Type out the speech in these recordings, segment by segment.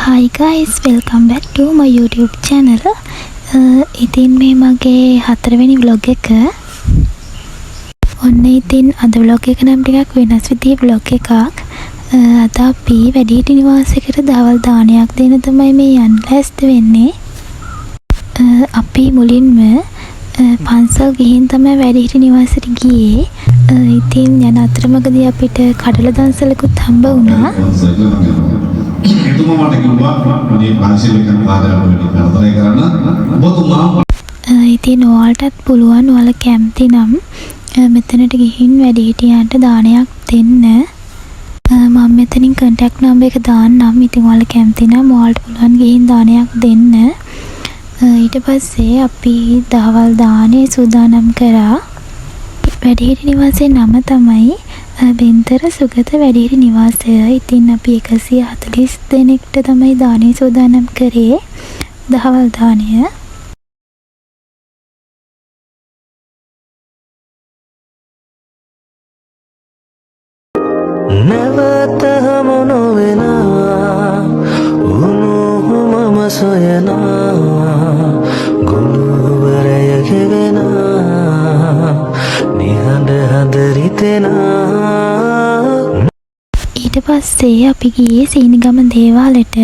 Hi guys, welcome back to my YouTube channel. ඉතින් මේ මගේ 4 වෙනි vlog එක. ඔන්න ඉතින් අද vlog එක නම් ටිකක් වෙනස් විදිහේ vlog එකක්. අද අපි වැඩිහිටි නිවාසයකට දවල් දානයක් දෙන්න තමයි මේ යන්න ලෑස්ති වෙන්නේ. අපි මුලින්ම පන්සල් ගිහින් තමයි වැඩිහිටි නිවාසෙට ගියේ. ඉතින් යන අතරමඟදී අපිට කඩල දන්සලකුත් හම්බ වුණා. එතුමා මට කිව්වා මේ පරිශීලකයන් කාර්යාලවලදී ප්‍රාර්ථනා කරන්න ඔබතුමා ඉතින් ඔයාලටත් පුළුවන් ඔයාලා කැමති නම් මෙතනට ගිහින් වැඩිහිටියන්ට දානයක් දෙන්න. මම මෙතනින් contact number එක දාන්නම්. ඉතින් ඔයාලා කැමති නම් ඔයාලට පුළුවන් ගිහින් දානයක් දෙන්න. ඊට පස්සේ අපි දහවල් දානේ සූදානම් කරා. වැඩිහිටි නිවාසයේ නම තමයි බෙන්තර සුගත වැඩිහිටි නිවාසය. ඉතින් අපි 140 දෙනෙක්ට තමයි දානේ සූදානම් කරේ දහවල් දානය. නැවත හමු නොවෙනා උණුහුමම සොයනා ගුරුවරය ගෙවෙනා නිහඬ හද රිතෙනා. ඊට පස්සේ අපි ගියේ සීනිගම දේවාලෙට.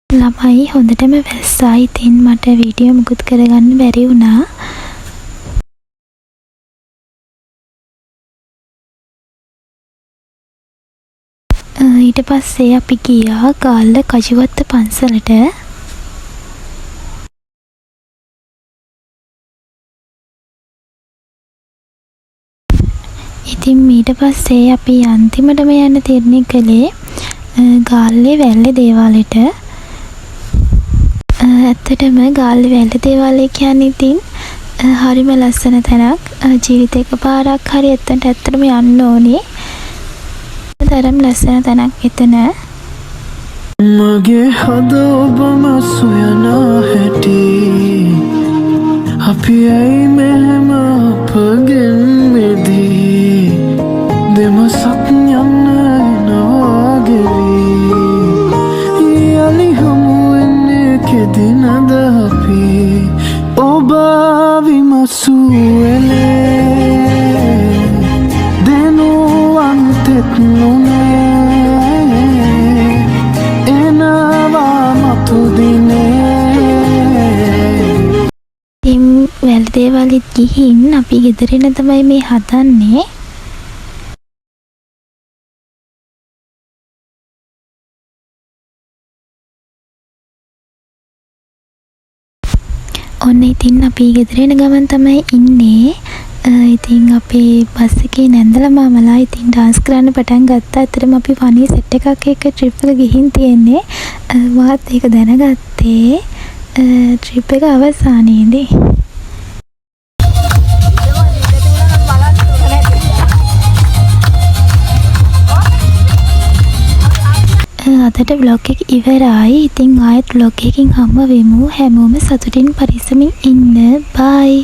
ළමයි හොඳටම වැස්සා. ඉතින් මට වීඩියෝ මුකුත් කරගන්න බැරි වුණා. ඊට පස්සේ අපි ගියා ගාල්ල කජුවත්ත පන්සලට. ඉතින් ඊට පස්සේ අපි අන්තිමටම යන්න තීරණය කළේ ගාල්ලේ වැල්ලේ දේවාලෙට. ඇත්තටම ගාල්ලේ වැල්ලේ දේවාලය කියන්නේ ඉතින් හරිම ලස්සන තැනක්. ජීවිතේ එකපාරක් හරි එතනට ඇත්තටම යන්න ඕනේ. තරම් ලස්සන තැනක් එතන. මගේ හද ඔබම සොයන හැටි අපි ඇයි මෙහෙම අපගෙන් මෙදී දෙමසක් යන්න නවාගෙවි යලි හමු වෙන්නේ කෙදිනද අපි ඔබ විමසුවෙලේ දෙනුවන්තෙත් නුනේ එනවා මතුදිනේ. ඉතින් වැල් දේවාලෙත් ගිහින් අපි ගෙදරින් තමයි මේ හදන්නේ. ඔන්න ඉතින් අපි ගෙදර එන ගමන් තමයි ඉන්නේ. ඉතින් අපේ බස් එකේ නැන්දලා මාමලා ඉතින් ඩාන්ස් කරන්න පටන් ගත්තා. ඇත්තටම අපි ෆනි සෙට් එකක් එක්ක ට්‍රිප් එක ගිහින් තියෙන්නේ. මාත් ඒක දැනගත්තේ ට්‍රිප් එක අවසානයේදී. අදට vlog එක ඉවරයි. ඉතින් ආයෙත් vlog එකකින් හම්බ වෙමු. හැමෝම සතුටින් පරිස්සමින් ඉන්න. bye.